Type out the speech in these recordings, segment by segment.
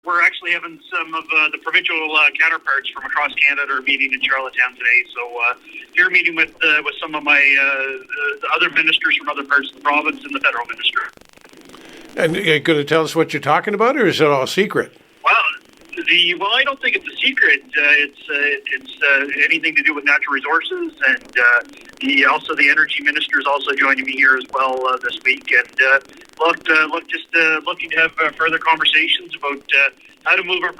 we're actually having some of the provincial counterparts from across Canada are meeting in Charlottetown today. So here meeting with some of my other ministers from other parts of the province and the federal minister. And you're going to tell us what you're talking about, or is it all secret? Well, I don't think it's a secret. It's anything to do with natural resources, and also the energy minister is also joining me here as well this week. And looking to have further conversations about how to move our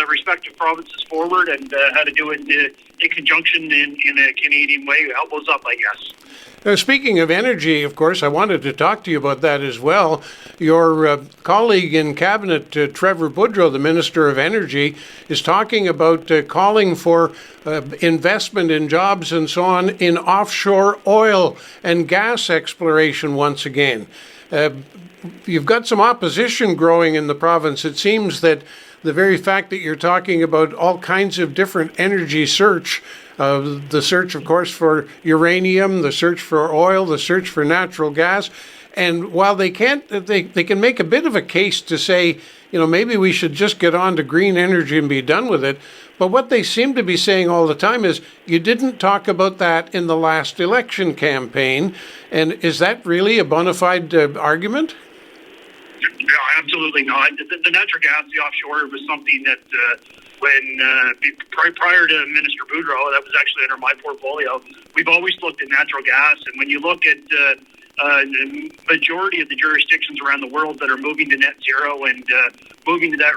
respective provinces forward, and how to do it in conjunction in a Canadian way. Elbows up, I guess. Speaking of energy, of course, I wanted to talk to you about that as well. Your colleague in Cabinet, Trevor Boudreau, the Minister of Energy, is talking about calling for investment in jobs and so on in offshore oil and gas exploration once again. You've got some opposition growing in the province. It seems that the very fact that you're talking about all kinds of different energy search, the search, of course, for uranium, the search for oil, the search for natural gas. And while they can make a bit of a case to say, maybe we should just get on to green energy and be done with it. But what they seem to be saying all the time is, you didn't talk about that in the last election campaign. And is that really a bona fide argument? No, absolutely not. The natural gas, the offshore, was something that prior to Minister Boudreau, that was actually under my portfolio. We've always looked at natural gas, and when you look at the majority of the jurisdictions around the world that are moving to net zero and moving to that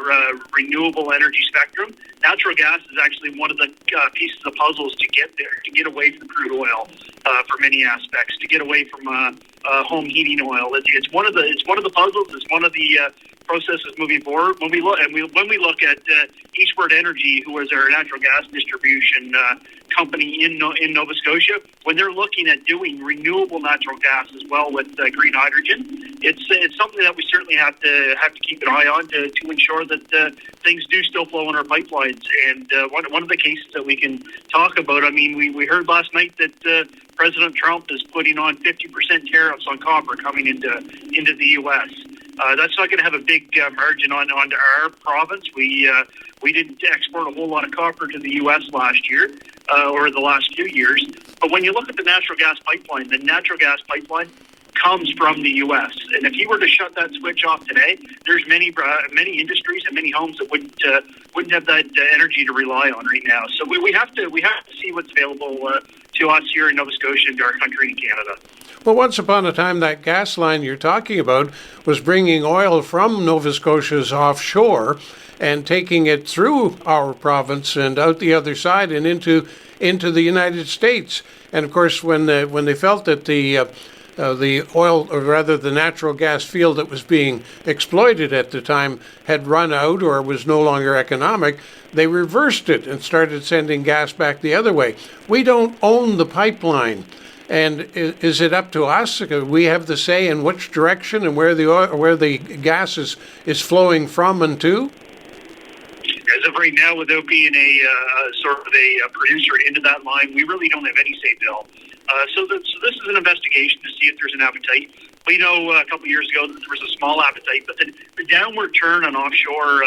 renewable energy spectrum, natural gas is actually one of the pieces of puzzles to get there, to get away from crude oil for many aspects, to get away from home heating oil. It's one of the puzzles. It's one of the processes moving forward. When we look at Eastward Energy, who is our natural gas distribution company in Nova Scotia, when they're looking at doing renewable natural gas as well with green hydrogen, it's something that we certainly have to keep an eye on to ensure that things do still flow in our pipelines. And one of the cases that we can talk about, I mean, we heard last night that President Trump is putting on 50% tariffs on copper coming into the U.S. That's not going to have a big margin onto our province. We didn't export a whole lot of copper to the U.S. last year or the last few years. But when you look at the natural gas pipeline comes from the U.S. And if you were to shut that switch off today, there's many industries and many homes that wouldn't have that energy to rely on right now. So we have to see what's available to us here in Nova Scotia and to our country in Canada. Well, once upon a time, that gas line you're talking about was bringing oil from Nova Scotia's offshore and taking it through our province and out the other side and into the United States. And of course, when they felt that the oil, or rather the natural gas field that was being exploited at the time, had run out or was no longer economic, they reversed it and started sending gas back the other way. We don't own the pipeline. And is it up to us? We have the say in which direction and where the gas is flowing from and to? As of right now, without being a sort of a producer into that line, we really don't have any say, Bill. So this is an investigation to see if there's an appetite. We know a couple of years ago that there was a small appetite, but the downward turn on offshore,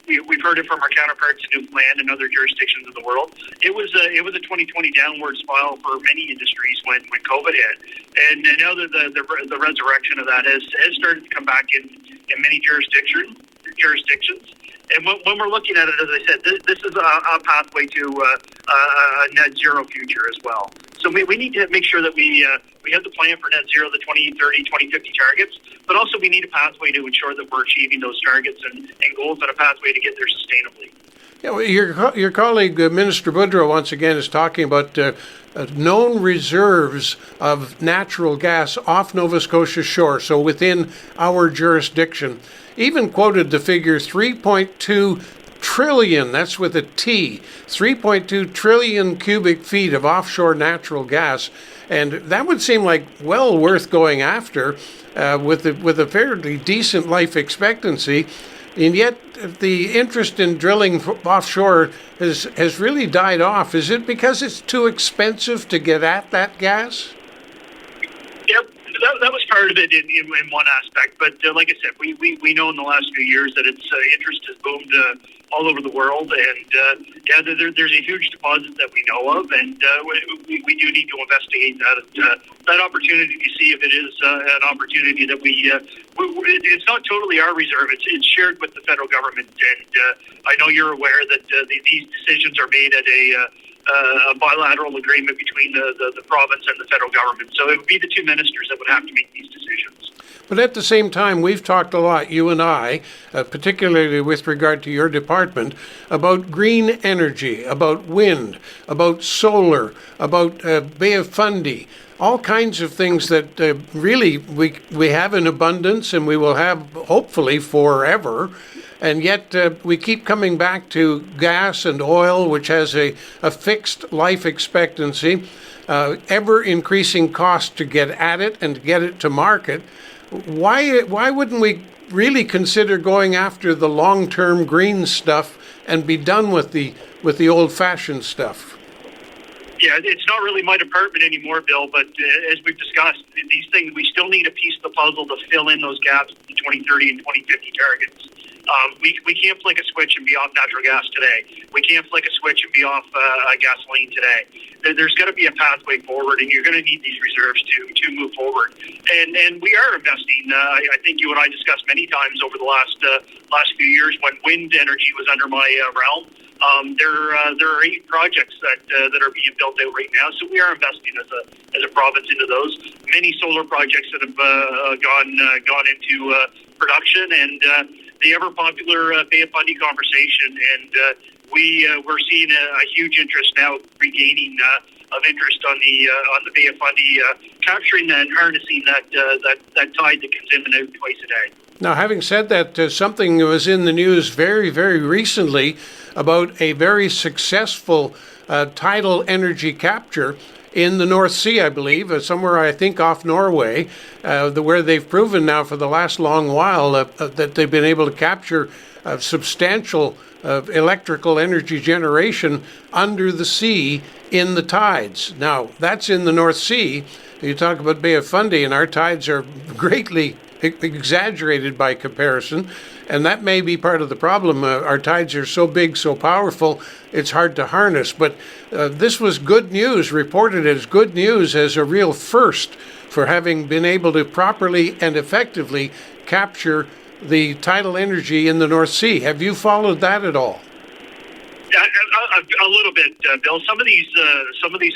we've heard it from our counterparts in Newfoundland and other jurisdictions of the world. It was a 2020 downward spiral for many industries when COVID hit, and now that the resurrection of that has started to come back in many jurisdictions. And when we're looking at it, as I said, this is a pathway to a net zero future as well. So we need to make sure that we have the plan for net zero, the 2030, 2050 targets, but also we need a pathway to ensure that we're achieving those targets and goals and a pathway to get there sustainably. Yeah, well, your colleague, Minister Boudreau, once again is talking about known reserves of natural gas off Nova Scotia shore, so within our jurisdiction. Even quoted the figure 3.2 trillion, that's with a T, 3.2 trillion cubic feet of offshore natural gas. And that would seem like well worth going after with a fairly decent life expectancy. And yet the interest in drilling offshore has really died off. Is it because it's too expensive to get at that gas? Yep. That was part of it in one aspect, but like I said, we know in the last few years that its interest has boomed all over the world, and there's a huge deposit that we know of, and we do need to investigate that opportunity to see if it is an opportunity that it's not totally our reserve. It's shared with the federal government, and I know you're aware that these decisions are made at a bilateral agreement between the province and the federal government. So it would be the two ministers that would have to make these decisions. But at the same time, we've talked a lot, you and I, particularly with regard to your department, about green energy, about wind, about solar, about Bay of Fundy, all kinds of things that really we have in abundance and we will have hopefully forever. And yet we keep coming back to gas and oil, which has a fixed life expectancy, ever increasing cost to get at it and to get it to market. Why wouldn't we really consider going after the long-term green stuff and be done with the old-fashioned stuff? Yeah, it's not really my department anymore, Bill, but as we've discussed, these things, we still need a piece of the puzzle to fill in those gaps in the 2030 and 2050 targets. We can't flick a switch and be off natural gas today. We can't flick a switch and be off gasoline today. There's got to be a pathway forward, and you're going to need these reserves to move forward. And we are investing. I think you and I discussed many times over the last few years when wind energy was under my realm. There are 8 projects that are being built out right now, so we are investing as a province into those. Many solar projects that have gone into production, and the ever popular Bay of Fundy conversation, and we're seeing a huge interest now, regaining of interest on the Bay of Fundy, capturing that and harnessing that tide that comes in and out twice a day. Now, having said that, something was in the news very, very recently about a very successful tidal energy capture in the North Sea, I believe, somewhere I think off Norway, where they've proven now for the last long while that they've been able to capture substantial electrical energy generation under the sea in the tides. Now, that's in the North Sea. You talk about Bay of Fundy, and our tides are greatly exaggerated by comparison, and that may be part of the problem. Our tides are so big, so powerful, it's hard to harness. But this was good news, reported as good news, as a real first for having been able to properly and effectively capture the tidal energy in the North Sea. Have you followed that at all? Yeah, a little bit, Bill. Some of these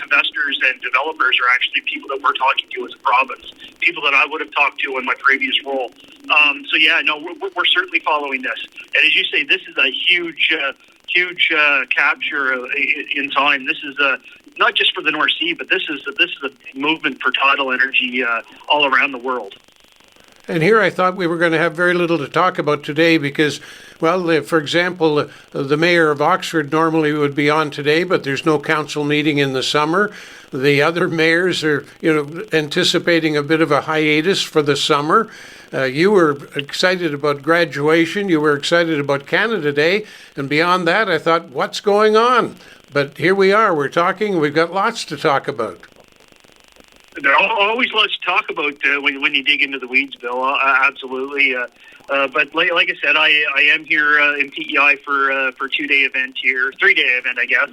investors and developers are actually people that we're talking to as a province, people that I would have talked to in my previous role. So yeah, no, we're certainly following this. And as you say, this is a huge capture in time. This is not just for the North Sea, but this is a movement for tidal energy all around the world. And here I thought we were going to have very little to talk about today because, well, for example, the mayor of Oxford normally would be on today, but there's no council meeting in the summer. The other mayors are, anticipating a bit of a hiatus for the summer. You were excited about graduation. You were excited about Canada Day. And beyond that, I thought, what's going on? But here we are. We're talking. We've got lots to talk about. There are always lots to talk about when you dig into the weeds, Bill. Absolutely. But like I said, I am here in PEI for a 2-day event here, 3-day event, I guess,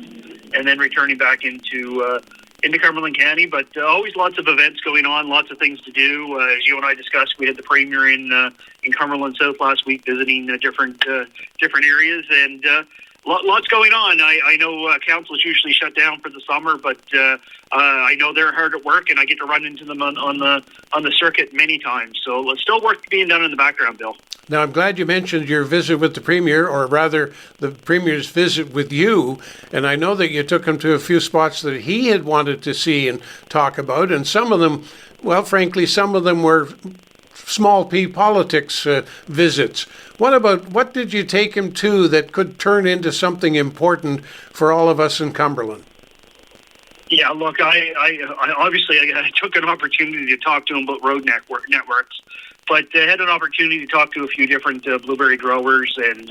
and then returning back into Cumberland County. But always lots of events going on, lots of things to do. As you and I discussed, we had the Premier in Cumberland South last week visiting different areas, and lots going on. I know council's usually shut down for the summer, but I know they're hard at work, and I get to run into them on the circuit many times. So still work being done in the background, Bill. Now, I'm glad you mentioned your visit with the Premier, or rather the Premier's visit with you, and I know that you took him to a few spots that he had wanted to see and talk about, and some of them, well, frankly, some of them were small p politics visits. What did you take him to that could turn into something important for all of us in Cumberland? Yeah, look, I obviously I took an opportunity to talk to him about road networks, But I had an opportunity to talk to a few different blueberry growers and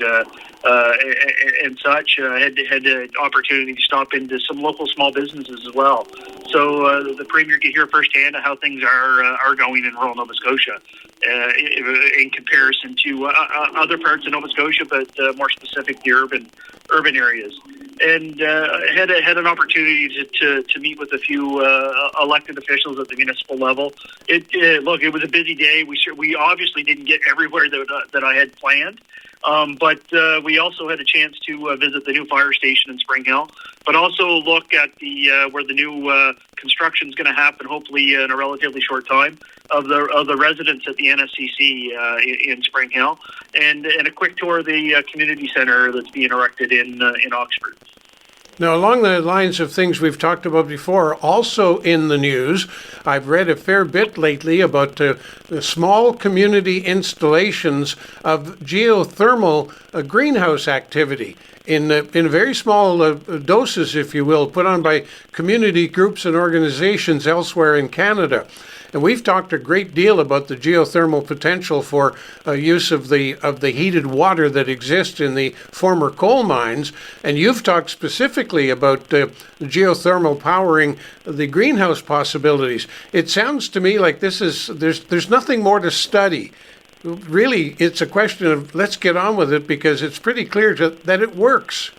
such. Had an opportunity to stop into some local small businesses as well. So the Premier could hear firsthand how things are going in rural Nova Scotia in comparison to other parts of Nova Scotia, but more specific the urban areas. And had an opportunity to meet with a few elected officials at the municipal level. Look, it was a busy day. We obviously didn't get everywhere that I had planned, but we also had a chance to visit the new fire station in Spring Hill, but also look at where the new construction is going to happen, hopefully in a relatively short time, of the residents at the NSCC in Spring Hill, and a quick tour of the community centre that's being erected in Oxford. Now, along the lines of things we've talked about before, also in the news, I've read a fair bit lately about the small community installations of geothermal greenhouse activity in very small doses, if you will, put on by community groups and organizations elsewhere in Canada. And we've talked a great deal about the geothermal potential for use of the heated water that exists in the former coal mines. And you've talked specifically about geothermal powering the greenhouse possibilities. It sounds to me like there's nothing more to study. Really, it's a question of let's get on with it because it's pretty clear that it works.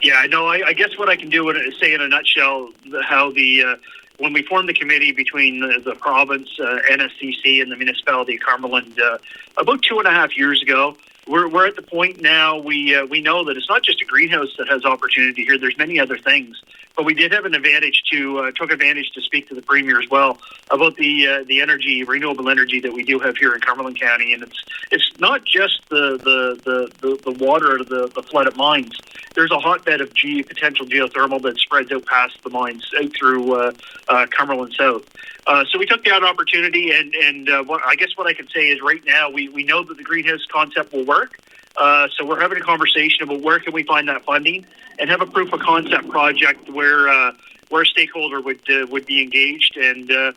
Yeah, no, I guess what I can do is say in a nutshell how when we formed the committee between the province, NSCC, and the municipality of Cumberland about 2.5 years ago, we're at the point now we know that it's not just a greenhouse that has opportunity here. There's many other things, but we did have an advantage took advantage to speak to the Premier as well about the energy, renewable energy that we do have here in Cumberland County, and it's not just the water or the flooded mines. There's a hotbed of potential geothermal that spreads out past the mines out through Cumberland South. So we took that opportunity, and what I can say is right now we know that the greenhouse concept will work. So we're having a conversation about where can we find that funding and have a proof of concept project where a stakeholder would be engaged, and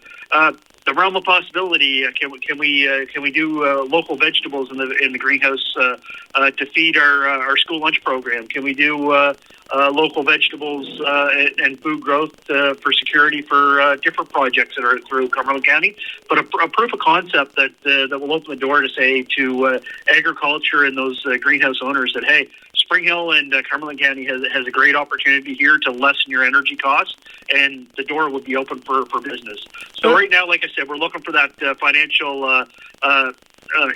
the realm of possibility. Can we do local vegetables in the greenhouse to feed our school lunch program? Can we do local vegetables and food growth for security for different projects that are through Cumberland County? But a proof of concept that will open the door to say to agriculture and those greenhouse owners that hey, Spring Hill and Cumberland County has a great opportunity here to lessen your energy costs, and the door would be open for business. So right now, like I said, we're looking for that financial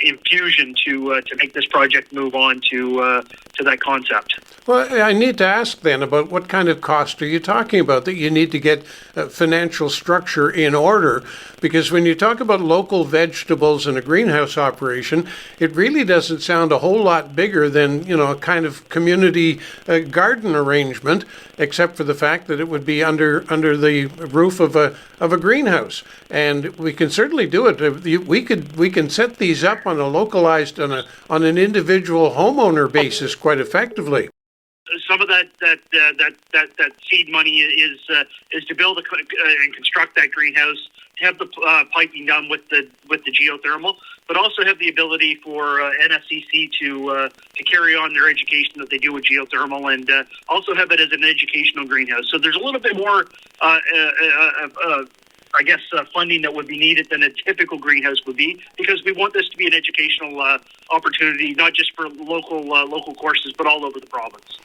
infusion to make this project move on to that concept. Well, I need to ask then about what kind of cost are you talking about that you need to get financial structure in order? Because when you talk about local vegetables and a greenhouse operation, it really doesn't sound a whole lot bigger than a kind of community garden arrangement, except for the fact that it would be under the roof of a greenhouse. And we can certainly do it. We can set these up on a localized on an individual homeowner basis quite effectively. Some of that seed money is to build and construct that greenhouse, to have the piping done with the geothermal, but also have the ability for NSCC to carry on their education that they do with geothermal, and also have it as an educational greenhouse. So there's a little bit more funding that would be needed than a typical greenhouse would be, because we want this to be an educational opportunity, not just for local courses, but all over the province.